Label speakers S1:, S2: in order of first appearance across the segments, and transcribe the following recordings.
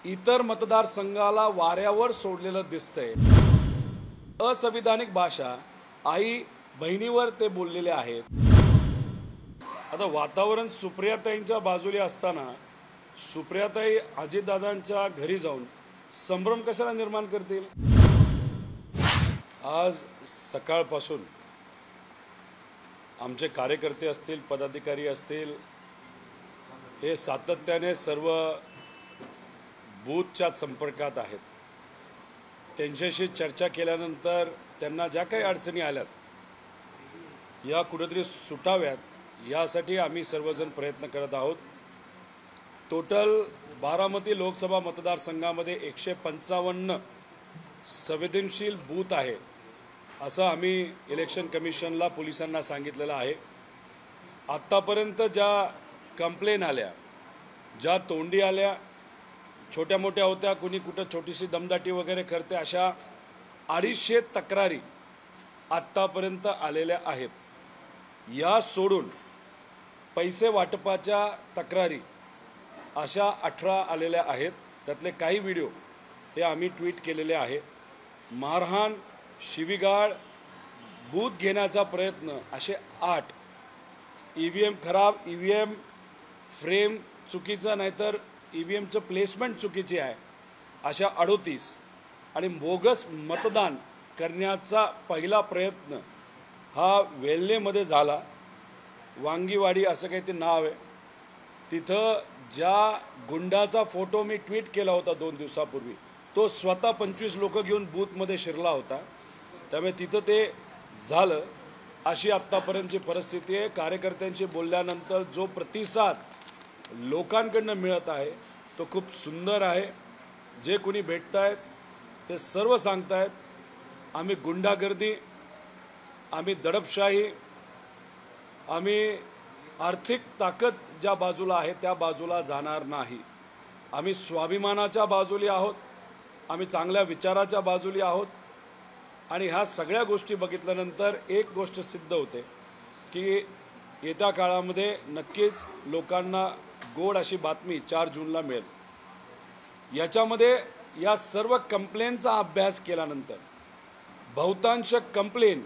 S1: इतर मतदारसंघाला वाऱ्यावर सोडलेलं दिसतंय। असंविधानिक भाषा आई बहिणीवर ते बोललेले आहेत। आता वातावरण सुप्रियाताईंच्या बाजूला असताना सुप्रियाताई अजितदादांच्या घरी जाऊन संभ्रम कशाला निर्माण करतील। आज सकाळपासून आमचे कार्यकर्ते असतील, पदाधिकारी असतील, हे सातत्याने सर्व बूथच्या संपर्कात आहेत। त्यांच्याशी चर्चा केल्यानंतर त्यांना ज्या काही अडचणी आल्यात या कुठेतरी सुटाव्यात यासाठी आम्ही सर्वजण प्रयत्न करत आहोत। टोटल बारामती लोकसभा मतदारसंघामध्ये 155 संवेदनशील बूथ आहे असं आम्ही इलेक्शन कमिशनला पोलिसांना सांगितलेलं आहे। आत्तापर्यंत ज्या कंप्लेन आल्या, ज्या तोंडी आल्या, छोट्या मोठ्या होत्या, कुणी कुठं छोटीशी दमदाटी वगैरे करते, अशा 250 तक्रारी आत्तापर्यंत आलेल्या आहेत। या सोडून पैसे वाटपाच्या तक्रारी अशा 18 आलेल्या आहेत। त्यातले काही व्हिडिओ हे आम्ही ट्विट केलेले आहे। मारहाण, शिवीगाळ, बूथ घेण्याचा प्रयत्न असे 8, EVM खराब, EVM फ्रेम चुकीचं, नाहीतर EVMचं प्लेसमेंट चुकीची आहे, अशा 38 आणि बोगस मतदान करण्याचा पहिला प्रयत्न हा वेल्हेमध्ये झाला। वांगीवाडी असं काही ते नाव आहे। तिथं ज्या गुंडाचा फोटो मी ट्विट केला होता 2 दिवसापूर्वी, तो स्वतः 25 लोक घेऊन बूथमध्ये शिरला होता। त्यामुळे तिथं ते झालं। अशी आत्तापर्यंतची परिस्थिती आहे। कार्यकर्त्यांशी बोलल्यानंतर जो प्रतिसाद लोकांकडनं मिळत आहे तो खूप सुंदर आहे। जे कोणी भेटत आहेत ते सर्व सांगत आहेत, आम्ही गुंडागर्दी, आम्ही दडपशाही, आम्ही आर्थिक ताकद ज्या बाजूला आहे त्या बाजूला जाणार नाही। आम्ही स्वाभिमानाच्या बाजूली आहोत, आम्ही चांगल्या विचाराच्या बाजूली आहोत। आणि ह्या सगळ्या गोष्टी बघितल्यानंतर एक गोष्ट सिद्ध होते की येत्या काळामध्ये नक्कीच लोकांना गोड अशी बातमी 4 जूनला मिळेल। याच्यामध्ये या सर्व कंप्लेनचा अभ्यास केल्यानंतर बहुतांश कंप्लेन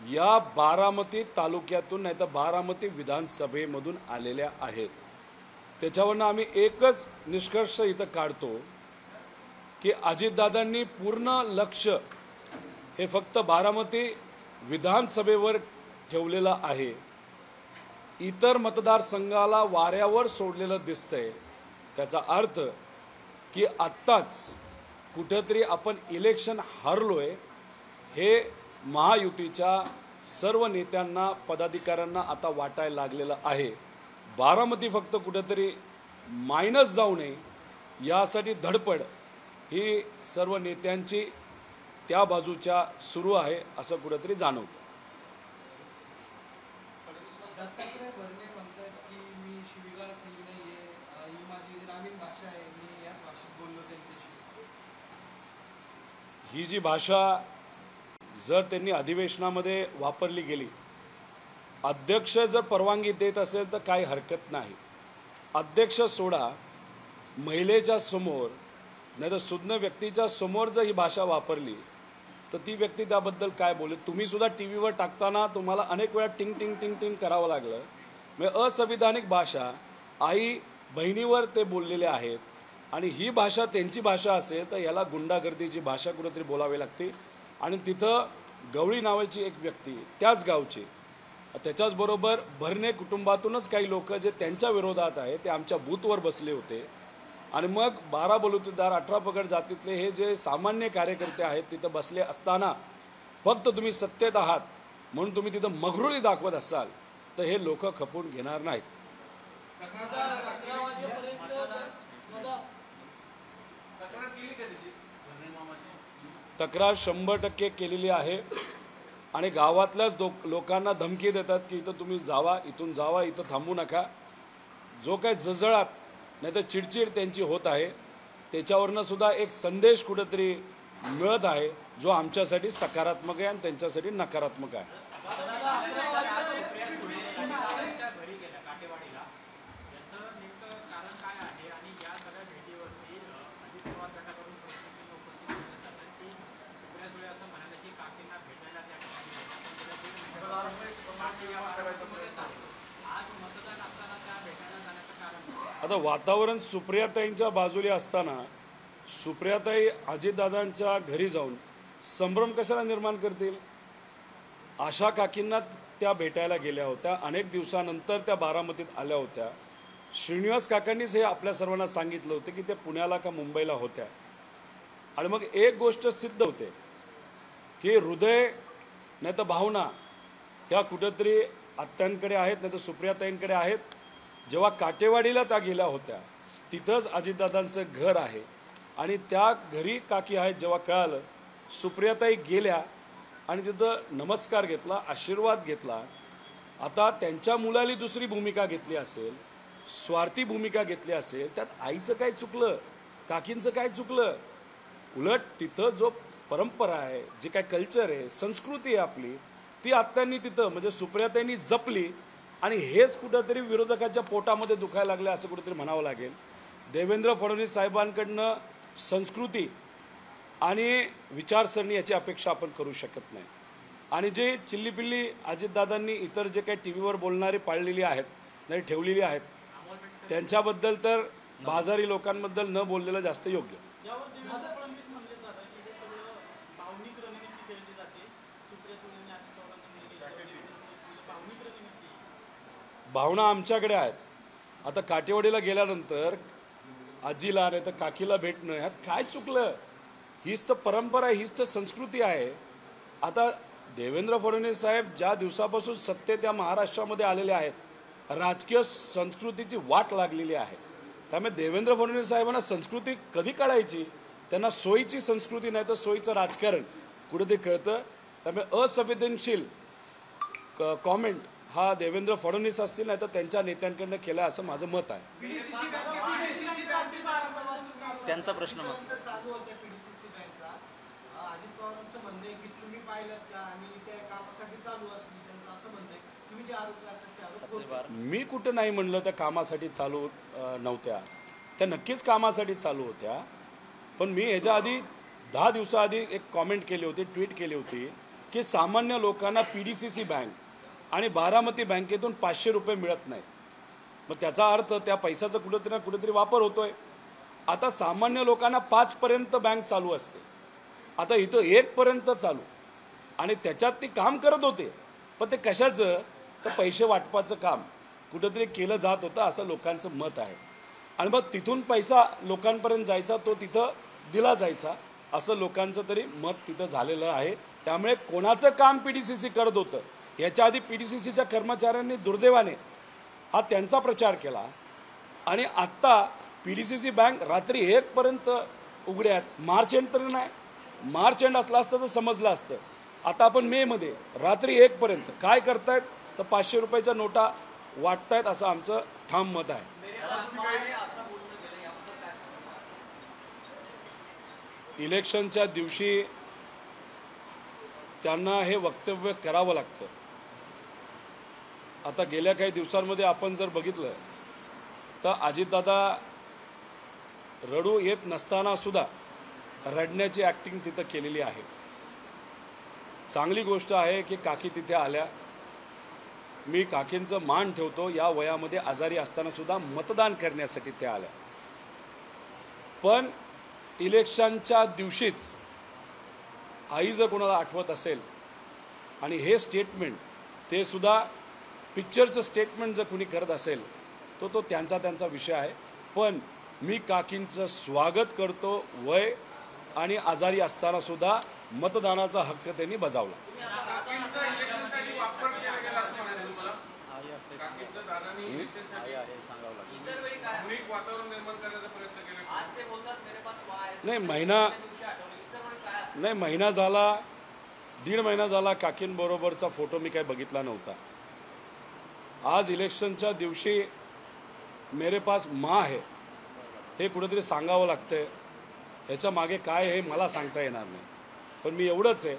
S1: या बारामती तालुक्यातून नाही तर बारामती विधानसभेमधून आलेल्या आहेत। त्याच्यावरनं आम्ही एकच निष्कर्ष इथं काढतो की अजितदादांनी पूर्ण लक्ष हे फक्त बारामती विधानसभेवर ठेवलेलं आहे। इतर मतदारसंघाला वाऱ्यावर सोडलेलं दिसतंय। त्याचा अर्थ की आत्ताच कुठेतरी आपण इलेक्शन हरलोय हे महायुतीच्या सर्व नेत्यांना, पदाधिकाऱ्यांना आता वाटायला लागलेलं आहे। बारामती फक्त कुठेतरी मायनस जाऊ नये यासाठी धडपड ही सर्व नेत्यांची त्या बाजूच्या सुरू आहे असं कुठेतरी जाणवतं। ही जी भाषा जर त्यांनी अधिवेशनामध्ये वापरली गेली, अध्यक्ष जर परवानगी देत असेल तर काही हरकत नाही। अध्यक्ष सोडा, महिलेच्या समोर नाही तर सुज्ञ व्यक्तीच्या समोर जर ही भाषा वापरली तर ती व्यक्ती त्याबद्दल काय बोलेल। तुम्ही सुद्धा टीव्हीवर टाकताना तुम्हाला अनेक वेळा टिंग टिंग टिंग टिंग करावं लागलं। म्हणजे असंविधानिक भाषा आई बहिणीवर ते बोललेले आहेत आणि ही भाषा त्यांची भाषा असेल तर याला गुंडागर्दीची भाषा कुठेतरी बोलावी लागते। आणि तिथं गवळी नावाची एक व्यक्ती त्याच गावची, त्याच्याचबरोबर भरणे कुटुंबातूनच काही लोक जे त्यांच्या विरोधात आहे ते आमच्या बूथवर बसले होते। आणि मग 12 बलुतेदार 18 पगड जातीतले हे जे सामान्य कार्यकर्ते आहेत तिथं बसले असताना फक्त तुम्ही सत्तेत आहात म्हणून तुम्ही तिथं मगरुरी दाखवत असाल तर हे लोक खपून घेणार नाहीत। तक्रार 100% केलेली आहे आणि गावातल्याच लोकांना धमकी देतात की इथं तुम्ही जावा, इथून जावा, इथं थांबू नका। जो काही जळजळाट नाही तर चिडचिड त्यांची होत आहे त्याच्यावरनं सुद्धा एक संदेश कुठेतरी मिळत आहे जो आमच्यासाठी सकारात्मक आहे आणि त्यांच्यासाठी नकारात्मक आहे। आता वातावरण सुप्रियाताईंच्या बाजूला असताना सुप्रियाताई अजितदादांच्या घरी जाऊन संभ्रम कशाला निर्माण करतील? आशा काकींना त्या भेटायला गेल्या होत्या, अनेक दिवसानंतर त्या बारामतीत आल्या होत्या. श्रीनिवास काकांनीच हे आपल्या सर्वांना सांगितलं होतं की ते पुण्याला का मुंबईला होत्या. आणि मग एक गोष्ट सिद्ध होते की हृदय नाही तर भावना ह्या कुठंतरी आत्यांकडे आहेत, नाही तर सुप्रियाताईंकडे आहेत. जेव्हा काटेवाडीला त्या गेल्या होत्या तिथंच अजितदादांचं घर आहे आणि त्या घरी काकी आहेत. जेव्हा कळालं सुप्रियाताई गेल्या आणि तिथं नमस्कार घेतला, आशीर्वाद घेतला. आता त्यांच्या मुलाली दुसरी भूमिका घेतली असेल, स्वार्थी भूमिका घेतली असेल, त्यात आईचं काय चुकलं, काकींचं काय चुकलं? उलट तिथं जो परंपरा आहे, जे काय कल्चर आहे, संस्कृती आहे आपली, ती आत्यांनी तिथं म्हणजे सुप्रियाताईंनी जपली. आणि हेच कुठंतरी विरोधकाच्या पोटामध्ये दुखायला लागले असं कुठंतरी म्हणावं लागेल. देवेंद्र फडणवीस साहेबांकडनं संस्कृती आणि विचारसरणी याची अपेक्षा आपण करू शकत नाही. आणि जे चिल्लीपिल्ली अजितदादांनी इतर जे काही टी व्हीवर बोलणारे पाळलेली आहेत, नाही ठेवलेली आहेत, त्यांच्याबद्दल तर बाजारी लोकांबद्दल न बोललेलं जास्त योग्य. भावना आमच्याकडे आहेत. आता काटेवाडीला गेल्यानंतर आजीला नाही तर काकीला भेटणं ह्यात काय चुकलं? हीच तर परंपरा आहे, हीच तर संस्कृती आहे. आता देवेंद्र फडणवीस साहेब ज्या दिवसापासून सत्तेत या महाराष्ट्रामध्ये आलेले आहेत, राजकीय संस्कृतीची वाट लागलेली आहे. त्यामुळे देवेंद्र फडणवीस साहेबांना संस्कृती कधी कळायची? त्यांना सोयीची संस्कृती नाही तर सोयीचं राजकारण कुठे ते कळतं. त्यामुळे असंवेदनशील कॉमेंट हा देवेंद्र फडणवीस असतील नाही तर त्यांच्या नेत्यांकडनं केला असं माझं मत आहे.
S2: त्यांचा प्रश्न मग
S1: मी कुठं नाही म्हणलं त्या कामासाठी चालू नव्हत्या, त्या नक्कीच कामासाठी चालू होत्या. पण मी ह्याच्या आधी 10 दिवसाआधी एक कॉमेंट केली होती, ट्विट केली होती की सामान्य लोकांना PDCC बँक आणि बारामती बँकेतून 500 रुपये मिळत नाहीत. मग त्याचा अर्थ त्या पैशाचा कुठेतरी ना कुठेतरी वापर होतोय. आता सामान्य लोकांना 5 पर्यंत बँक चालू असते, आता इथं 1 पर्यंत चालू. आणि त्याच्यात ते काम करत होते, पण ते कशाचं? तर पैसे वाटपाचं काम कुठंतरी केलं जात होतं असं लोकांचं मत आहे. आणि मग तिथून पैसा लोकांपर्यंत जायचा, तो तिथं दिला जायचा असं लोकांचं तरी मत तिथं झालेलं आहे. त्यामुळे कोणाचं काम PDCC करत होतं याच्या आधी PDCCच्या कर्मचाऱ्यांनी दुर्दैवाने हा त्यांचा प्रचार केला. आणि आत्ता PDCC बँक रात्री 1 पर्यंत उघड्या आहेत. मार्च एंड तर नाही, मार्च एंड असला असतं तर समजलं असतं. आता आपण मेमध्ये रात्री 1 पर्यंत काय करतायत? तर 500 रुपयाच्या नोटा वाटतायत असं आमचं ठाम मत आहे. इलेक्शनच्या दिवशी त्यांना हे वक्तव्य करावं लागतं. आता गेल्या काही दिवसांमध्ये आपण जर बघितलं तर अजितदादा रडू येत नसताना सुद्धा रडण्याची ॲक्टिंग तिथं केलेली आहे. चांगली गोष्ट आहे की काकी तिथे आल्या. मी काकींचं मान ठेवतो, या वयामध्ये आजारी असताना सुद्धा मतदान करण्यासाठी त्या आल्या. पण इलेक्शनच्या दिवशीच आई जर कोणाला आठवत असेल आणि हे स्टेटमेंट ते सुद्धा पिक्चरचं स्टेटमेंट जर कुणी करत असेल तो त्यांचा विषय आहे. पण मी काकींचं स्वागत करतो. वय आणि आजारी असताना सुद्धा मतदानाचा हक्क त्यांनी बजावला. नाही महिना झाला, 1.5 महिना झाला काकींबरोबरचा फोटो मी काही बघितला नव्हता. आज इलेक्शनच्या दिवशी मेरे पास माँ है हे कुठेतरी सांगावं लागतंय. ह्याच्या मागे काय हे मला सांगता येणार नाही. पण मी एवढंच आहे,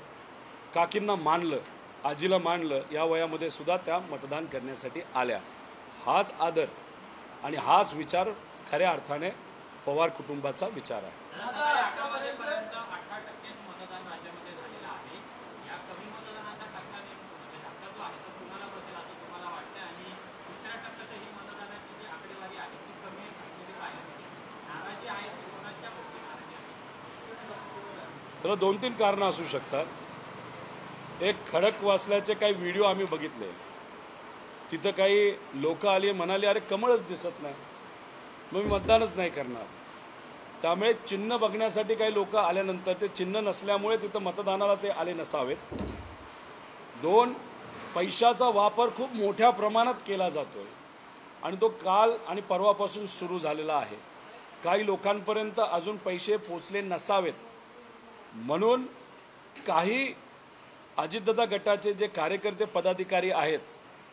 S1: काकींना मानलं, आजीला मानलं. या वयामध्ये सुद्धा त्या मतदान करण्यासाठी आल्या. हाच आदर आणि हाच विचार खऱ्या अर्थाने पवार कुटुंबाचा विचार आहे. त्याला 2-3 कारणं असू शकतात. एक खडकवासल्याचे काही व्हिडिओ आम्ही बघितले. तिथं काही लोक आली म्हणाले अरे कमळच दिसत नाही, मग मी मतदानच नाही करणार. त्यामुळे चिन्ह बघण्यासाठी काही लोक आल्यानंतर ते चिन्ह नसल्यामुळे तिथं मतदानाला ते आले नसावेत. 2, पैशाचा वापर खूप मोठ्या प्रमाणात केला जातोय आणि तो काल आणि परवापासून सुरू झालेला आहे. काही लोकांपर्यंत अजून पैसे पोचले नसावेत म्हणून काही अजितदादा गटाचे जे कार्यकर्ते पदाधिकारी आहेत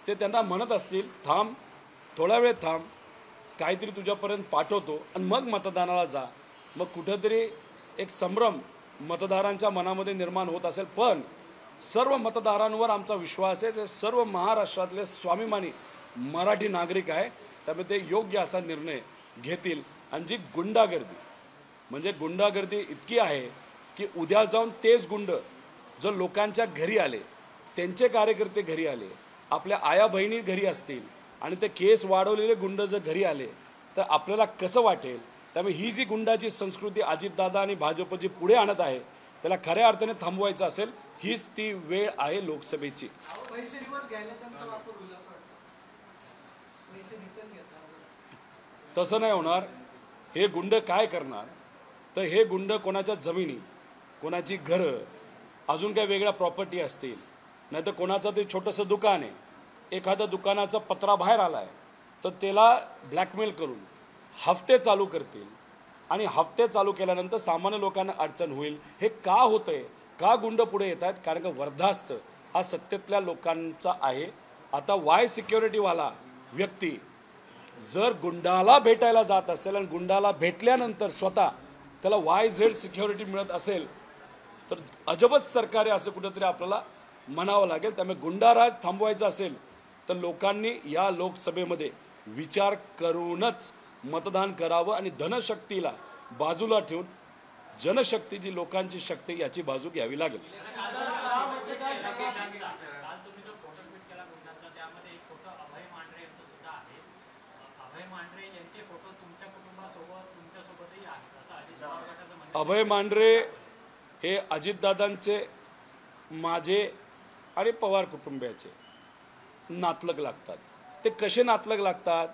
S1: ते त्यांना म्हणत असतील थांब, थोडा वेळ थांब, काहीतरी तुझ्यापर्यंत पाठवतो आणि मग मतदानाला जा. मग कुठंतरी एक संभ्रम मतदारांच्या मनामध्ये निर्माण होत असेल. पण सर्व मतदारांवर आमचा विश्वास आहे. ते सर्व महाराष्ट्रातले स्वाभिमानी मराठी नागरिक आहे, त्यामुळे ते योग्य असा निर्णय घेतील. आणि जी गुंडागर्दी म्हणजे गुंडागर्दी इतकी आहे की उद्या जाऊन तेच गुंड जर लोकांच्या घरी आले, त्यांचे कार्यकर्ते घरी आले, आपल्या आया बहिणी घरी असतील आणि ते केस वाढवलेले गुंड जर घरी आले तर आपल्याला कसं वाटेल. त्यामुळे ही जी गुंडाची संस्कृती अजितदादा आणि भाजपची पुढे आणत आहे त्याला खऱ्या अर्थाने थांबवायचं असेल, हीच ती वेळ आहे लोकसभेची. तसं नाही होणार. हे गुंड काय करणार तर हे गुंड कोणाच्या जमिनी, कोणाची घरं, अजून काही वेगळ्या प्रॉपर्टी असतील, नाही तर कोणाचं ते छोटंसं दुकान आहे, एखाद्या दुकानाचा पत्रा बाहेर आला आहे तर त्याला ब्लॅकमेल करून हफ्ते चालू करतील आणि हफ्ते चालू केल्यानंतर सामान्य लोकांना अडचण होईल. हे का होतंय, का गुंड पुढे येत आहेत? कारण का वर्धास्त हा सत्तेतल्या लोकांचा आहे. आता वाय सिक्युरिटीवाला व्यक्ती जर गुंडाला भेटायला जात असेल आणि गुंडाला भेटल्यानंतर स्वतः त्याला YZ सिक्युरिटी मिळत असेल तर अजबच सरकार आहे असं कुठंतरी आपल्याला म्हणावं लागेल. त्यामुळे गुंडाराज थांबवायचा असेल तर लोकांनी या लोकसभेमध्ये विचार करूनच मतदान करावं आणि धनशक्तीला बाजूला ठेवून जनशक्ती जी लोकांची शक्ती याची बाजू घ्यावी लागेल. अभय मांढरे हे अजितदादांचे, माझे आणि पवार कुटुंबियाचे नातलग लागतात. ते कसे नातलग लागतात?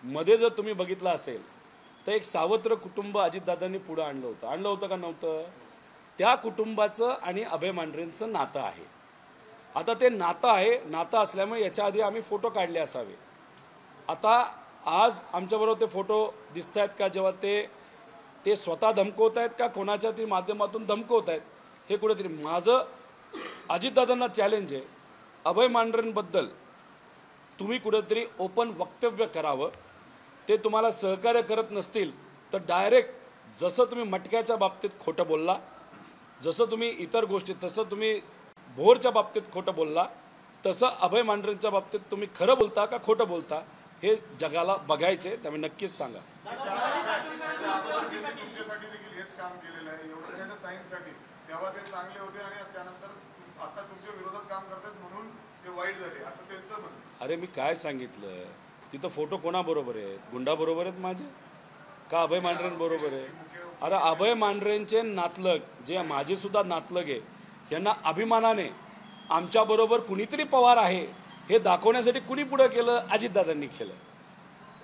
S1: मध्ये जर तुम्ही बघितलं असेल तर एक सावत्र कुटुंब अजितदादांनी पुढं आणलं होतं का नव्हतं? त्या कुटुंबाचं आणि अभय मांढरेंचं नातं आहे. आता ते नातं आहे, नातं असल्यामुळे याच्या आधी आम्ही फोटो काढले असावे. आता आज आमच्याबरोबर ते फोटो दिसत आहेत का? जेव्हा ते स्वतः धमकवत आहेत का कोणाच्या तरी माध्यमातून धमकवत आहेत? हे कुठेतरी माझं अजितदादांना चॅलेंज आहे, अभय मांढरेंबद्दल तुम्ही कुठेतरी ओपन वक्तव्य करावं. ते तुम्हाला सहकार्य करत नसतील तर डायरेक्ट जसं तुम्ही मटक्याच्या बाबतीत खोटं बोलला, जसं तुम्ही इतर गोष्टी, तसं तुम्ही भोरच्या बाबतीत खोटं बोलला, तसं अभय मांढरेंच्या बाबतीत तुम्ही खरं बोलता का खोटं बोलता हे जगाला बघायचे. त्यामुळे नक्कीच सांगा.
S3: तुमच्यासाठी देखील हेच काम केलेलं आहे, एवढं ताईंसाठी. तेव्हा ते चांगले होते आणि त्यानंतर आता तुमच्या विरोधात काम करतात म्हणून ते वाईट झाले असं त्यांचं म्हणणं.
S1: अरे मी काय सांगितलं, तिथं फोटो कोणाबरोबर आहेत? गुंडाबरोबर आहेत माझे का अभय मांढरेंबरोबर आहे? अरे अभय मांढरेंचे नातलग जे माझे सुद्धा नातलग आहे, यांना अभिमानाने आमच्याबरोबर कुणीतरी पवार आहे हे दाखवण्यासाठी कुणी पुढं केलं? अजितदादांनी केलं.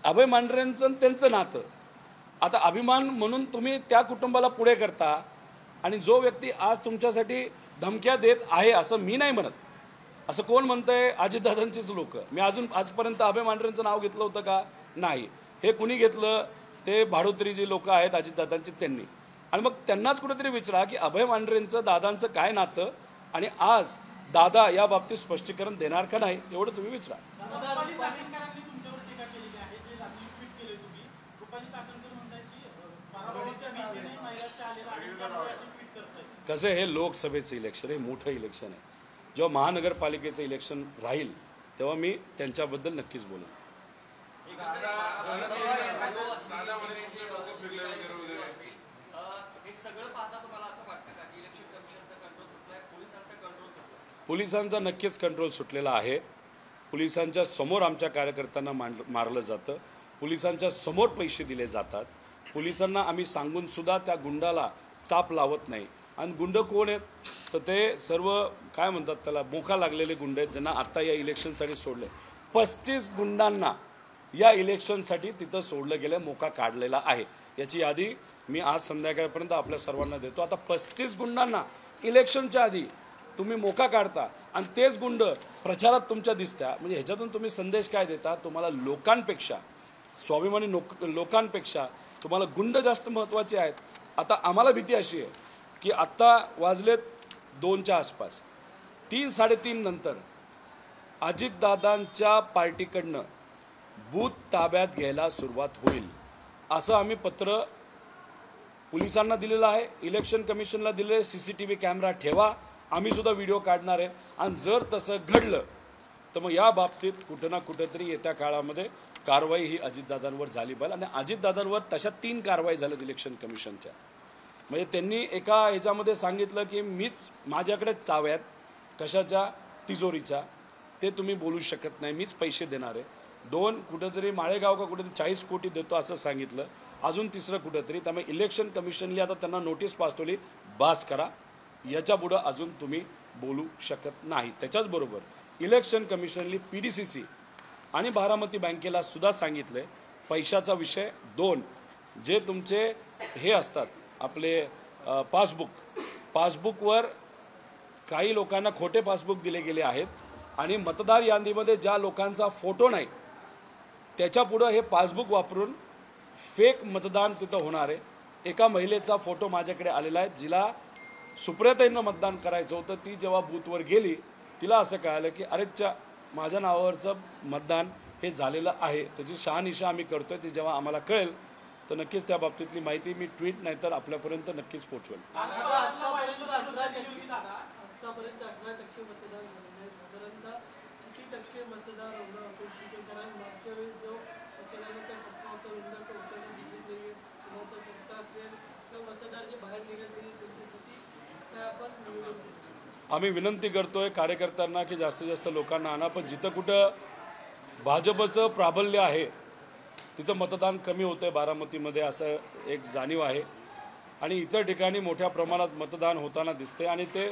S1: अभय मांढरेंचं त्यांचं नातं. आता अभिमान म्हणून तुम्ही त्या कुटुंबाला पुढे करता आणि जो व्यक्ती आज तुमच्यासाठी धमक्या देत आहे असं मी नाही म्हणत. असं कोण म्हणतंय? अजितदादांचीच लोक. मी आजपर्यंत अभय मांढरेंचं नाव घेतलं होतं का? नाही. हे कुणी घेतलं? ते भाडोत्री जी लोक आहेत अजितदादांची त्यांनी. आणि मग त्यांनाच कुठेतरी विचारा की अभय मांढरेंचं दादांचं काय नातं आणि आज दादा या बाबतीत स्पष्टीकरण देणार का नाही एवढं तुम्ही विचारा. कसं हे लोकसभेचं इलेक्शन हे मोठं इलेक्शन आहे. जेव्हा महानगरपालिकेचं इलेक्शन राहील तेव्हा मी त्यांच्याबद्दल नक्कीच बोलेन. पोलिसांचा नक्कीच कंट्रोल सुटलेला आहे. पोलिसांच्या समोर आमच्या कार्यकर्त्यांना मारलं जातं, पोलिसांच्या समोर पैसे दिले जातात. पोलिसांना आम्ही सांगून सुद्धा त्या गुंडाला चाप लावत नाही. आणि गुंड कोण आहेत तर ते सर्व काय म्हणतात त्याला मोका लागलेले गुंड आहेत ज्यांना आत्ता या इलेक्शनसाठी सोडले. 35 गुंडांना या इलेक्शनसाठी तिथं सोडलं गेलं, मोका काढलेला आहे. याची यादी मी आज संध्याकाळपर्यंत आपल्या सर्वांना देतो. आता 35 गुंडांना इलेक्शनच्या आधी तुम्ही मोका काढता आणि तेच गुंड प्रचारात तुमच्या दिसत्या, म्हणजे ह्याच्यातून तुम्ही संदेश काय देता? तुम्हाला लोकांपेक्षा, स्वाभिमानी लोकांपेक्षा तुम्हाला गुंड जास्त महत्त्वाचे आहेत. आता आम्हाला भीती अशी आहे की आत्ता वाजलेत 2च्या आसपास, 3-3:30 नंतर अजितदादांच्या पार्टीकडनं बूथ ताब्यात घ्यायला सुरुवात होईल असं आम्ही पत्र पोलिसांना दिलेलं आहे, इलेक्शन कमिशनला दिलेलं आहे. CCTV कॅमेरा ठेवा, आम्ही सुद्धा व्हिडिओ काढणार आहे. आणि जर तसं घडलं तर मग या बाबतीत कुठं ना कुठंतरी येत्या काळामध्ये कारवाई ही अजितदादांवर झाली पाहिजे. आणि अजितदादांवर तशा 3 कारवाई झाल्यात इलेक्शन कमिशनच्या. म्हणजे त्यांनी एका ह्याच्यामध्ये सांगितलं की मीच, माझ्याकडे चाव्यात कशाच्या, तिजोरीच्या, ते तुम्ही बोलू शकत नाही, मीच पैसे देणार आहे. 2 कुठंतरी माळेगाव का कुठेतरी 40 कोटी देतो असं सांगितलं. अजून 3रं कुठंतरी. त्यामुळे इलेक्शन कमिशनने आता त्यांना नोटीस पाठवली, बास करा, याच्या पुढं अजून तुम्ही बोलू शकत नाही. त्याच्याचबरोबर इलेक्शन कमिशनने PDCC आणि बारामती बँकेला सुद्धा सांगितलं आहे पैशाचा विषय. 2 जे तुमचे हे असतात आपले पासबुकवर काही लोकांना खोटे पासबुक दिले गेले आहेत आणि मतदार यादीमध्ये ज्या लोकांचा फोटो नाही त्याच्यापुढं हे पासबुक वापरून फेक मतदान तिथं होणार आहे. एका महिलेचा फोटो माझ्याकडे आलेला आहे, जिला सुप्रियाताईंना मतदान करायचं होतं. ती जेव्हा बूथवर गेली तिला असं कळालं की अरेच्या, माझ्या नावावरचं मतदान हे झालेलं आहे. त्याची शहानिशा आम्ही करतोय. ती जेव्हा आम्हाला कळेल तर नक्कीच त्या बाबतीतली माहिती मी ट्विट नाही तर आपल्यापर्यंत नक्कीच पोहोचवेल. आम्ही विनंती करतोय कार्यकर्त्यांना की जास्तीत जास्त लोकांना आणा, पण जिथं कुठं भाजपचं प्राबल्य आहे तिथं मतदान कमी होतं आहे. बारामतीमध्ये असं एक जाणीव आहे आणि इतर ठिकाणी मोठ्या प्रमाणात मतदान होताना दिसते आणि ते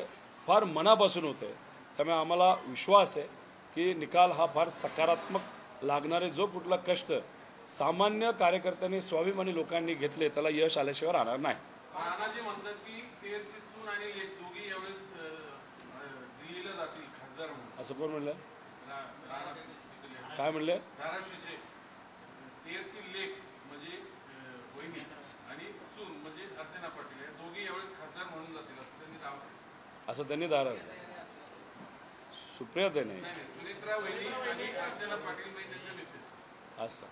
S1: फार मनापासून होते. त्यामुळे आम्हाला विश्वास आहे की निकाल हा फार सकारात्मक लागणारे. जो कुठला कष्ट सामान्य कार्यकर्त्यांनी, स्वाभिमानी लोकांनी घेतले त्याला यश आल्याशिवाय राहणार नाही.
S4: राणाजी म्हणतात की तेरची सून आणि लेक दोघी यावेळेस दिल्लीला जातील खासदार म्हणून.
S1: असं कोण म्हणलं? काय म्हणले?
S4: धाराशिवचे तेरची लेक म्हणजे वहिनी आणि सून म्हणजे अर्चना पाटील, या दोघी यावेळेस खासदार म्हणून जातील असं त्यांनी दावा केला.
S1: असं त्यांनी दारा सुप्रियाताई नाही,
S4: सुनेत्रा वहिनी आणि अर्चना पाटील म्हणजे त्यांच्या मिसेस.
S1: असं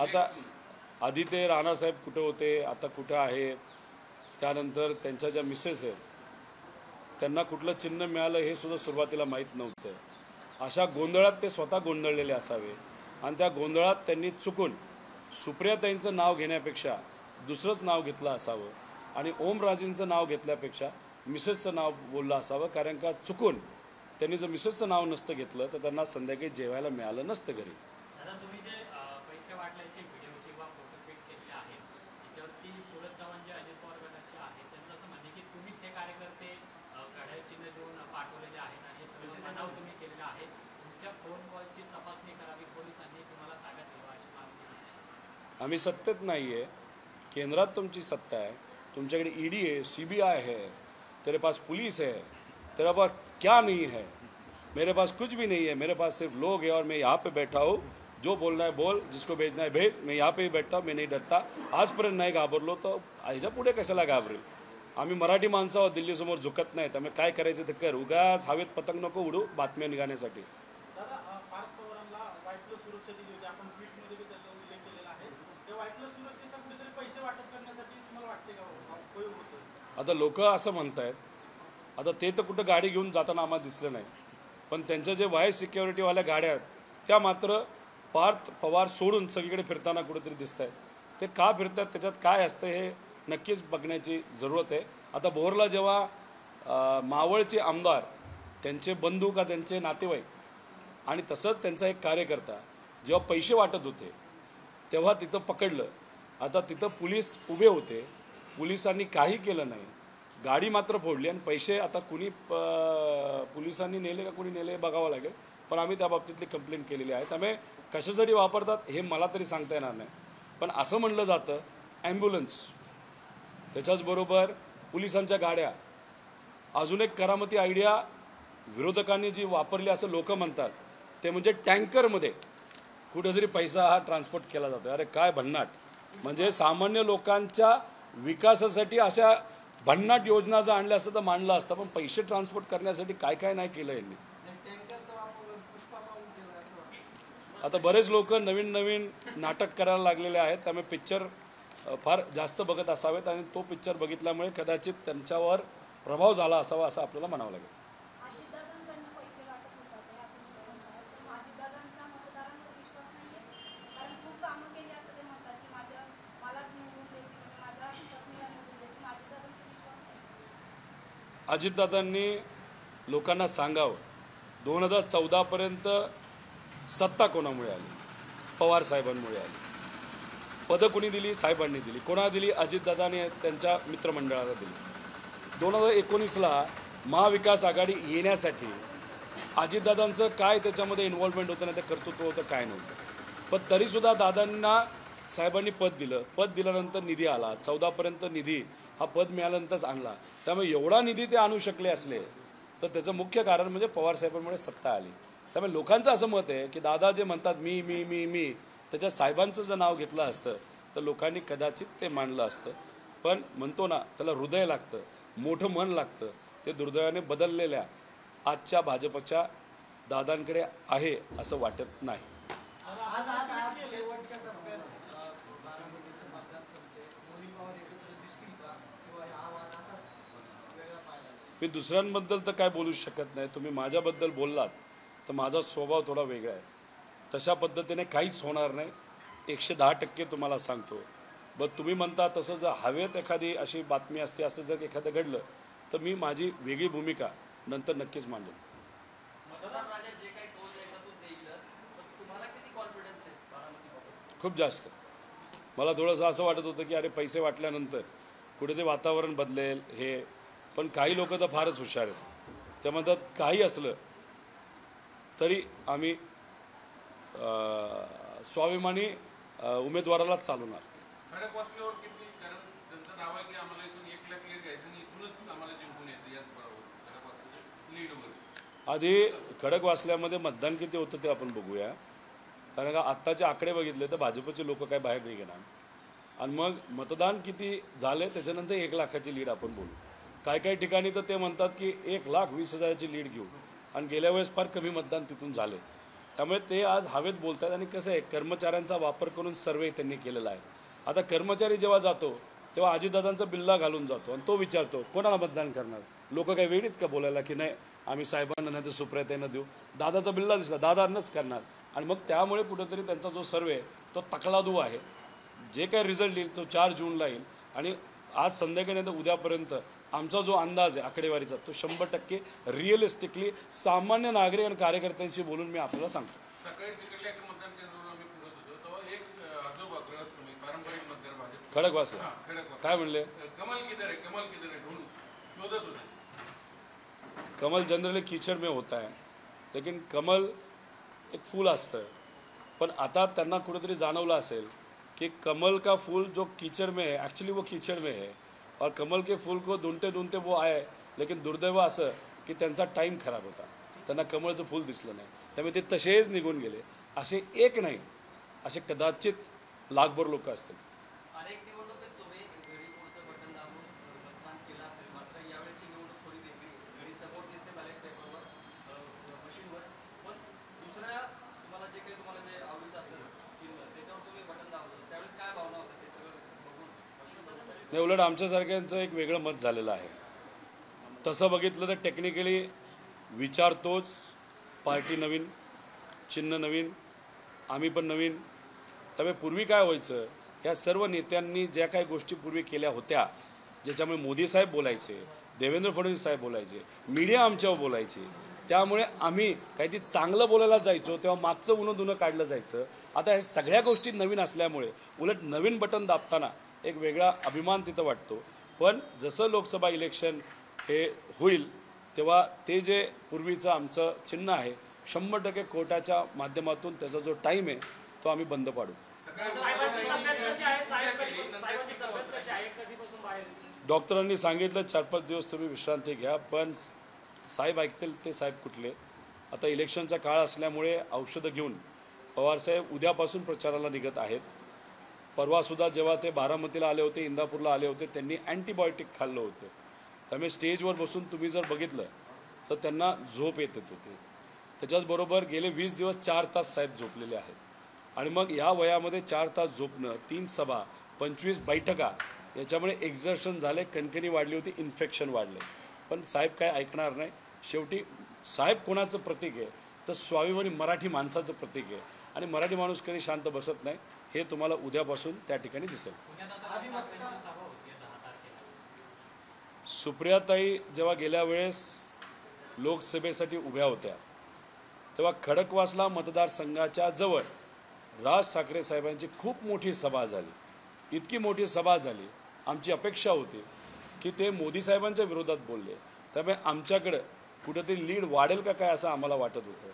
S1: आता आधी ते राणासाहेब कुठं होते, आता कुठं आहे, त्यानंतर त्यांच्या ज्या मिसेस आहेत त्यांना कुठलं चिन्ह मिळालं हे सुद्धा सुरुवातीला माहीत नव्हतं. अशा गोंधळात ते स्वतः गोंधळलेले असावे आणि त्या गोंधळात त्यांनी चुकून सुप्रियाताईंचं नाव घेण्यापेक्षा दुसरंच नाव घेतलं असावं आणि ओमराजेंचं नाव घेतल्यापेक्षा मिसेसचं नाव बोललं असावं. कारण का चुकून त्यांनी जर मिसेसचं नाव नसतं घेतलं तर त्यांना संध्याकाळी जेवायला मिळालं नसतं घरी.
S5: तुम्ही जे पैसे वाटल्याचे व्हिडिओ किंवा फोटो ट्विट केलेले आहेत त्याच्यावरती सुरज चव्हाण जे अजित पवार गटाचे आहेत त्यांचं असं म्हणणे की तुम्हीच हे कार्यकर्ते घड्याळ चिन्ह देऊन पाठवलेले आहेत आणि हे सगळं बनाव तुम्ही केलेला आहे. तुमच्या फोन कॉलची तपासणी करावी, पोलिसांनी तुम्हाला ताब्यात घ्यावं अशी मागणी.
S1: आम्ही सत्तेत नाही आहे, केंद्रात तुमची सत्ता आहे, तुमच्याकडे ED है, CBI है, तेरे पास पुलिस है, तेरे पास क्या नहीं है? मेरे पास कुछ भी नहीं है. मेरे पास सिर्फ लोग हैं और मैं यहाँ पे बैठा हूँ. जो बोलना है बोल, जिसको भेजना है भेज. मैं यहाँ पे ही बैठता, मैं नहीं डरता. आजपर्यंत नाही घाबरलो तर ह्याच्या पुढे कशाला घाबरेल. आम्ही मराठी माणसं आहोत, दिल्लीसमोर झुकत नाही. त्यामुळे काय करायचं ते कर, उगाच हवेत पतंग नको उडू बातम्या निघाण्यासाठी.
S6: पार्थ पवारांना व्हाईट प्लस सुरक्षा दिली होती, आपण ट्विटमध्ये त्याचा उल्लेख केलेला आहे. त्या व्हाईट प्लस सुरक्षेचा कुठेतरी पैसे वाटप करण्यासाठी तुम्हाला वाटते का उपयोग होतो?
S1: आता लोक असं म्हणतायत, आता ते तर कुठं गाडी घेऊन जाताना आम्हाला दिसलं नाही, पण त्यांच्या जे वाईस सिक्युरिटीवाल्या गाड्या आहेत त्या मात्र पार्थ पवार सोडून सगळीकडे फिरताना कुठेतरी दिसत आहेत. ते का फिरतात, त्याच्यात काय असतं हे नक्कीच बघण्याची जरूरत आहे. आता भोरला जेव्हा मावळचे आमदार, त्यांचे बंधू का त्यांचे नातेवाईक आणि तसंच त्यांचा एक कार्यकर्ता जेव्हा पैसे वाटत होते तेव्हा तिथं पकडलं. आता तिथं पोलीस उभे होते, पोलिसांनी काही केलं नाही. गाडी मात्र फोडली आणि पैसे आता कुणी पोलिसांनी नेले का कुणी नेले बघावं लागेल, पण आम्ही त्या बाबतीतली कंप्लेंट केलेली आहे. त्यामुळे कशासाठी वापरतात हे मला तरी सांगता येणार नाही, पण असं म्हणलं जातं ॲम्ब्युलन्स, त्याच्याचबरोबर पोलिसांच्या गाड्या, अजून एक करामती आयडिया विरोधकांनी जी वापरली असं लोक म्हणतात ते म्हणजे टँकरमध्ये कुठेतरी पैसा हा ट्रान्सपोर्ट केला जातो. अरे काय भन्नाट, म्हणजे सामान्य लोकांच्या विकासासाठी अशा भन्नाट योजना जर आणल्या असतं तर मांडलं असतं, पण पैसे ट्रान्सपोर्ट करण्यासाठी काय काय नाही केलं यांनी. आता बरेच लोक नवीन नवीन नाटक करायला लागलेले आहेत, त्यामुळे पिक्चर फार जास्त बघत असावेत आणि तो पिक्चर बघितल्यामुळे कदाचित त्यांच्यावर प्रभाव झाला असावा असं आपल्याला म्हणावं लागेल. अजितदादांनी लोकांना सांगावं 2014पर्यंत सत्ता कोणामुळे आली? पवार साहेबांमुळे आली. पदं कोणी दिली? साहेबांनी दिली. कोणाला दिली? अजितदादांनी त्यांच्या मित्रमंडळाला दिली. 2019ला महाविकास आघाडी येण्यासाठी अजितदादांचं काय त्याच्यामध्ये इन्व्हॉल्वमेंट होतं, नाही ते कर्तृत्व होतं, काय नव्हतं, पण तरीसुद्धा दादांना साहेबांनी पद दिलं. पद दिल्यानंतर निधी आला. 14पर्यंत निधी हा पद मिळाल्यानंतरच आणला. त्यामुळे एवढा निधी ते आणू शकले असले तर त्याचं मुख्य कारण म्हणजे पवारसाहेबांमुळे सत्ता आली. त्यामुळे लोकांचं असं मत आहे की दादा जे म्हणतात मी मी मी मी, त्याच्या साहेबांचं जर नाव घेतलं असतं तर लोकांनी कदाचित ते मानलं असतं. पण म्हणतो ना, त्याला हृदय लागतं, मोठं मन लागतं. ते दुर्दैवाने बदललेल्या आजच्या भाजपच्या दादांकडे आहे असं वाटत नाही. मी दुसऱ्यांबद्दल तर काय बोलू शकत नाही. तुम्ही माझ्याबद्दल बोललात तर माझा स्वभाव थोडा वेगळा आहे. तशा पद्धतीने काहीच होणार नाही, 110% तुम्हाला सांगतो. बरं, तुम्ही म्हणता तसं जर हवेत एखादी अशी बातमी असते, असं जर एखादं घडलं तर मी माझी वेगळी भूमिका नंतर नक्कीच मांडेन. खूप जास्त. मला थोडंसं असं वाटत होतं की अरे पैसे वाटल्यानंतर कुठे ते वातावरण बदलेल हे, पण काही लोक तर फारच हुशार आहेत. ते म्हणतात काही असलं तरी आम्ही स्वाभिमानी उमेदवारालाच चालवणार.
S4: खडक वाचल्यावर किती, कारण त्यांचं नाव आहे की आम्हाला इथून 1 लाख लीड घ्यायचं आणि इथूनच आम्हाला जिंकून यायचं याच बरोबर लीडवर.
S1: आधी खडकवासल्यामध्ये मतदान किती होतं ते आपण बघूया, कारण का आत्ताचे आकडे बघितले तर भाजपचे लोक काय बाहेर नाही घेणार. आणि मग मतदान किती झाले त्याच्यानंतर 1 लाखाची लीड आपण बोलू. काय काही ठिकाणी तर ते म्हणतात की 1,20,000ची लीड घेऊ, आणि गेल्या वेळेस फार कमी मतदान तिथून झाले. त्यामुळे ते आज हवेत बोलतात. आणि कसं आहे, कर्मचाऱ्यांचा वापर करून सर्वे त्यांनी केलेला आहे. आता कर्मचारी जेव्हा जातो तेव्हा अजितदादांचा बिल्ला घालून जातो आणि तो विचारतो कोणाला मतदान करणार. लोक काही वेळीत का बोलायला की नाही आम्ही साहेबांना नाही तर सुप्रियाताईंना देऊ. दादाचा बिल्ला दिसला दादांनाच करणार. आणि मग त्यामुळे कुठंतरी त्यांचा जो सर्वे तो तकलादू आहे. जे काही रिझल्ट येईल तो 4 जूनला येईल. आणि आज संध्याकाळी तर उद्यापर्यंत आमचा जो अंदाज आहे आकडेवारीचा तो 100% रिअलिस्टिकली सामान्य नागरिक आणि कार्यकर्त्यांशी बोलून मी आपल्याला सांगतो.
S4: सकाळी तिकडल्या एका मतदान केंद्रावर आम्ही फिरत होतो तेव्हा एक आजोबा गृहस्थ पारंपरिक मतदार भाजप
S1: खडकवासला काय म्हणले,
S4: कमल किधर है, कमल किधर है ढूंढ शोधत होते.
S1: कमल जनरली कीचड़ में होता है, लेकिन कमल एक फूल असतं. पण आता त्यांना कुठेतरी जाणवलं असेल कि कमल का फूल जो कीचड़ में है एक्चुअली वो कीचड़ में है, और कमल के फूल को ढूंढते ढूंढते वो आए. लेकिन दुर्दैव असं की त्यांचा टाईम खराब होता, त्यांना कमळचं फूल दिसलं नाही. त्यामुळे ते तसेच निघून गेले. असे एक नाही, असे कदाचित लाखभर लोक असतील.
S2: अनेक निवडणुकीत तुम्ही घडी पुढचं बटन दाबून मतदान केलं असेल, मात्र यावेळेची निवडणूक थोडी वेगळी. घडी सपोर्ट दिसते बॅलेट पेपरवर, मशीनवर, पण दुसऱ्या तुम्हाला जे काही तुम्हाला जे आवडीचं असेल त्याच्यावर तुम्ही बटन दाबलं, त्यावेळेस काय भावना होतं ते सगळं बघून?
S1: नाही, उलट आमच्यासारख्यांचं एक वेगळं मत झालेलं आहे. तसं बघितलं तर टेक्निकली विचार तोच, पार्टी नवीन, चिन्ह नवीन, आम्ही पण नवीन. त्यामुळे पूर्वी काय व्हायचं, या सर्व नेत्यांनी ज्या काही गोष्टी पूर्वी केल्या होत्या ज्याच्यामुळे मोदी साहेब बोलायचे, देवेंद्र फडणवीस साहेब बोलायचे, मीडिया आमच्यावर बोलायची, त्यामुळे आम्ही काहीतरी चांगलं बोलायला जायचो तेव्हा मागचं उनं काढलं जायचं. आता हे सगळ्या गोष्टी नवीन असल्यामुळे उलट नवीन बटन दाबताना एक वेगळा अभिमान तिथं वाटतो. पण जसं लोकसभा इलेक्शन हे होईल तेव्हा ते जे पूर्वीचं आमचं चिन्ह आहे 100% कोर्टाच्या माध्यमातून त्याचा जो टाईम आहे तो आम्ही बंद पाडू.
S5: साहेबांची तब्येत कशी आहे? साहेबांची तब्येत कशी आहे? कधीपासून बाहेर?
S1: डॉक्टरांनी सांगितलं 4-5 दिवस तुम्ही विश्रांती घ्या, पण साहेब ऐकतील ते साहेब कुठले. आता इलेक्शनचा काळ असल्यामुळे औषधं घेऊन पवारसाहेब उद्यापासून प्रचाराला निघत आहेत. परवासुद्धा जेव्हा ते बारामतीला आले होते, इंदापूरला आले होते, त्यांनी अँटीबायोटिक खाल्लं होतं. त्यामुळे स्टेजवर बसून तुम्ही जर बघितलं तर त्यांना झोप येत होती. त्याच्याचबरोबर गेले 20 दिवस 4 तास साहेब झोपलेले आहेत. आणि मग या वयामध्ये 4 तास झोपणं, 3 सभा, 25 बैठका, याच्यामुळे एक्झर्शन झाले, कणकणी वाढली होती, इन्फेक्शन वाढले. पण साहेब काय ऐकणार नाही. शेवटी साहेब कोणाचं प्रतीक आहे तर स्वाभिमानी मराठी माणसाचं प्रतीक आहे. आणि मराठी माणूस कधी शांत बसत नाही, हे तुम्हाला उद्यापासून त्या ठिकाणी दिसेल. सुप्रियाताई जेव्हा गेल्या वेळेस लोकसभेसाठी उभ्या होत्या तेव्हा खडकवासला मतदारसंघाच्या जवळ राज ठाकरे साहेबांची खूप मोठी सभा झाली. इतकी मोठी सभा झाली, आमची अपेक्षा होती की ते मोदी साहेबांच्या विरोधात बोलले, त्यामुळे आमच्याकडं कुठेतरी लीड वाढेल का काय असं आम्हाला वाटत होतं.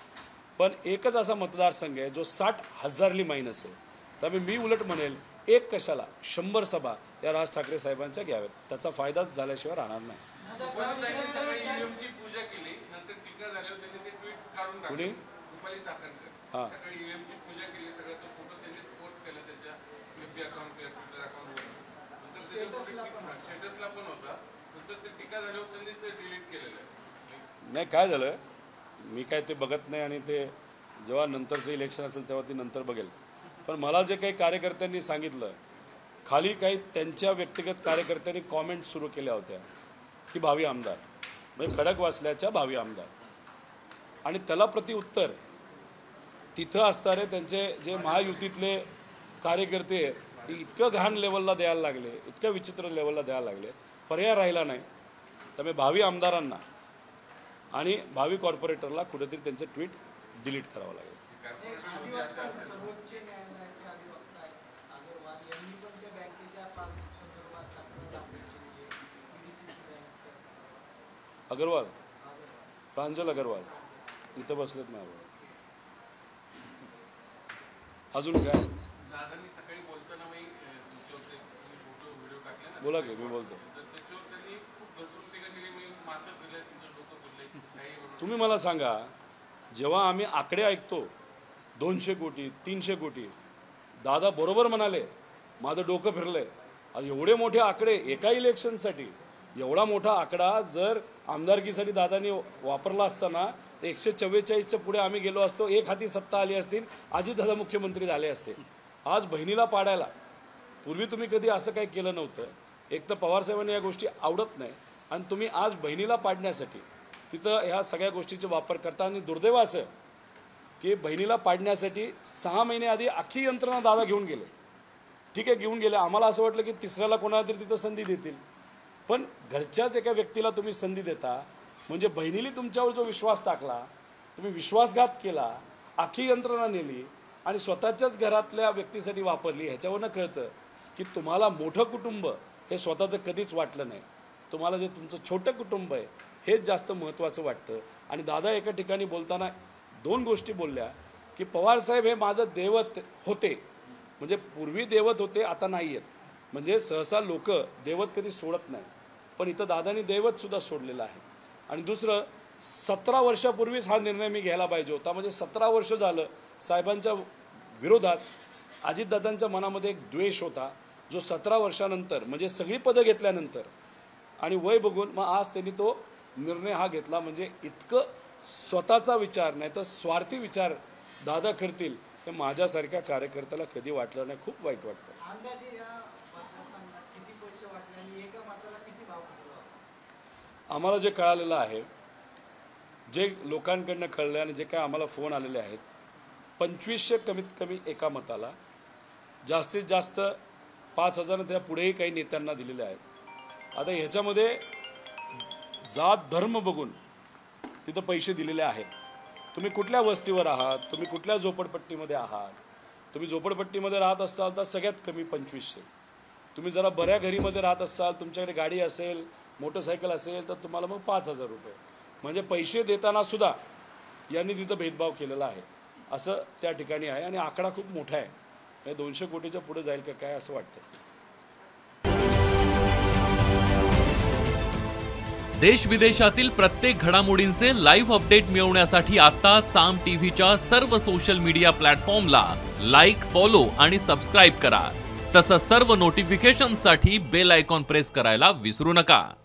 S1: पण एकच असा मतदारसंघ आहे जो 60,000ली मायनस आहे. त्यामुळे मी उलट म्हणेल एक कशाला 100 सभा या राज ठाकरे साहेबांच्या घ्याव्यात, त्याचा फायदाच झाल्याशिवाय राहणार नाही.
S4: ईव्हीएमची पूजा केली, नंतर टीका झाल्यावर त्यांनी ते ट्विट काढून
S1: कुणी?
S4: टाकले. रुपाली चाकणकर
S1: हां.
S4: सकाळी ईव्हीएमची पूजा केली, सगळं तो फोटो त्यांनी पोस्ट केला त्याच्या एफबी अकाउंट किंवा ट्विटर अकाउंटवर. नंतर स्टेटसला पण होता. नंतर ते टीका झाल्यावर त्यांनी ते डिलीट केलेलं आहे.
S1: नाही, काय झालं, मी काय ते बघत नाही आणि ते जेव्हा नंतरचं इलेक्शन असेल तेव्हा ती नंतर बघेल. पण मला जे काही कार्यकर्त्यांनी सांगितलं, खाली काही त्यांच्या व्यक्तिगत कार्यकर्त्यांनी कॉमेंट सुरू केल्या होत्या की भावी आमदार, म्हणजे खडकवासल्याच्या भावी आमदार. आणि त्याला प्रतिउत्तर तिथं असणारे त्यांचे जे महायुतीतले कार्यकर्ते आहेत ते इतकं घाण लेवलला द्यायला लागले, इतकं विचित्र लेवलला द्यायला लागले, पर्याय राहिला नाही. त्यामुळे भावी आमदारांना आणि भावी कॉर्पोरेटरला कुठेतरी त्यांचं ट्विट डिलीट करावं लागेल.
S2: सर्वोच्च न्यायालयाचे अधिवक्ता अग्रवाल यांनी पण त्या बँकेच्या संदर्भात तक्रार दाखल केली आहे. PDCC बँक
S1: अग्रवाल, प्रांजल अग्रवाल इथं बसलेत नाही. अजून काय?
S4: दादांनी सकाळी बोलताना मी तुमच्यावर ते फोटो व्हिडिओ टाकले ना,
S1: बोला की, मी बोलतो.
S4: तर त्याच्यावर त्यांनी खूप घसरून टीका केली. मी मात्र फिरले, तुमचं डोकं फिरले, काही एवढं
S1: तुम्ही मला सांगा, जेव्हा आम्ही आकडे ऐकतो 200 कोटी 300 कोटी, दादा बरोबर म्हणाले, माझं डोकं फिरलंय. आज एवढे मोठे आकडे एका इलेक्शनसाठी, एवढा मोठा आकडा जर आमदारकीसाठी दादांनी वापरला असताना 144च्या पुढे आम्ही गेलो असतो, एक हाती सत्ता आली असतील, अजितदादा मुख्यमंत्री झाले असते. आज बहिणीला पाडायला, पूर्वी तुम्ही कधी असं काही केलं नव्हतं. एक तर पवारसाहेबांनी या गोष्टी आवडत नाही आणि तुम्ही आज बहिणीला पाडण्यासाठी तिथं ह्या सगळ्या गोष्टीचा वापर करता. आणि दुर्दैव असं की बहिणीला पाडण्यासाठी 6 महिने आधी अख्खी यंत्रणा दादा घेऊन गेले. ठीक आहे, घेऊन गेले. आम्हाला असं वाटलं की तिसऱ्याला कोणाला तरी तिथं संधी देतील, पण घरच्याच एका व्यक्तीला तुम्ही संधी देता म्हणजे बहिणीने तुमच्यावर जो विश्वास टाकला, तुम्ही विश्वासघात केला, अख्खी यंत्रणा नेली आणि स्वतःच्याच घरातल्या व्यक्तीसाठी वापरली. ह्याच्यावरनं कळतं की तुम्हाला मोठं कुटुंब हे स्वतःचं कधीच वाटलं नाही. तुम्हाला जे तुमचं छोटं कुटुंब आहे हेच जास्त महत्त्वाचं वाटतं. आणि दादा एका ठिकाणी बोलताना 2 गोष्टी बोलल्या की पवारसाहेब हे माझं दैवत होते, म्हणजे पूर्वी दैवत होते, आता नाही आहेत. म्हणजे सहसा लोक दैवत कधी सोडत नाही, पण इथं दादांनी दैवतसुद्धा सोडलेलं आहे. आणि दुसरं, 17 वर्षापूर्वीच हा निर्णय मी घ्यायला पाहिजे होता. म्हणजे 17 वर्ष झालं साहेबांच्या विरोधात अजितदादांच्या मनामध्ये एक द्वेष होता, जो 17 वर्षानंतर म्हणजे सगळी पदं घेतल्यानंतर आणि वय बघून मग आज त्यांनी तो निर्णय हा घेतला. म्हणजे इतकं स्वतःचा विचार नाही तर स्वार्थी विचार दादा करतील हे माझ्यासारख्या कार्यकर्त्याला कधी वाटलं नाही. खूप वाईट वाटतं.
S2: अंदाजे या मतदारसंघात किती पैसे वाटले आणि एका मताला किती भाव पडला होता?
S1: आम्हाला जे कळालेलं आहे, जे लोकांकडनं कळलं आणि जे काय आम्हाला फोन आलेले आहेत, 2500 कमीत कमी एका मताला, जास्तीत जास्त 5000 त्या पुढेही काही नेत्यांना दिलेले आहेत. आता ह्याच्यामध्ये जात धर्म बघून तिथं पैसे दिलेले आहेत. तुम्ही कुठल्या वस्तीवर आहात, तुम्ही कुठल्या झोपडपट्टीमध्ये आहात, तुम्ही झोपडपट्टीमध्ये राहत असाल तर सगळ्यात कमी 2500. तुम्ही जरा बऱ्या घरीमध्ये राहत असाल, तुमच्याकडे गाडी असेल, मोटरसायकल असेल, तर तुम्हाला मग 5,000 रुपये. म्हणजे पैसे देताना सुद्धा यांनी तिथं भेदभाव केलेला आहे असं त्या ठिकाणी आहे. आणि आकडा खूप मोठा आहे, म्हणजे 200 कोटीच्या पुढे जाईल का काय असं वाटतं.
S7: देश विदेशातील प्रत्येक घडामोडींचे लाईव्ह अपडेट मिळवण्यासाठी आता साम टीव्हीच्या सर्व सोशल मीडिया प्लॅटफॉर्मला लाईक, फॉलो आणि सबस्क्राईब करा. तसंच सर्व नोटिफिकेशनसाठी बेल आयकॉन प्रेस करायला विसरू नका.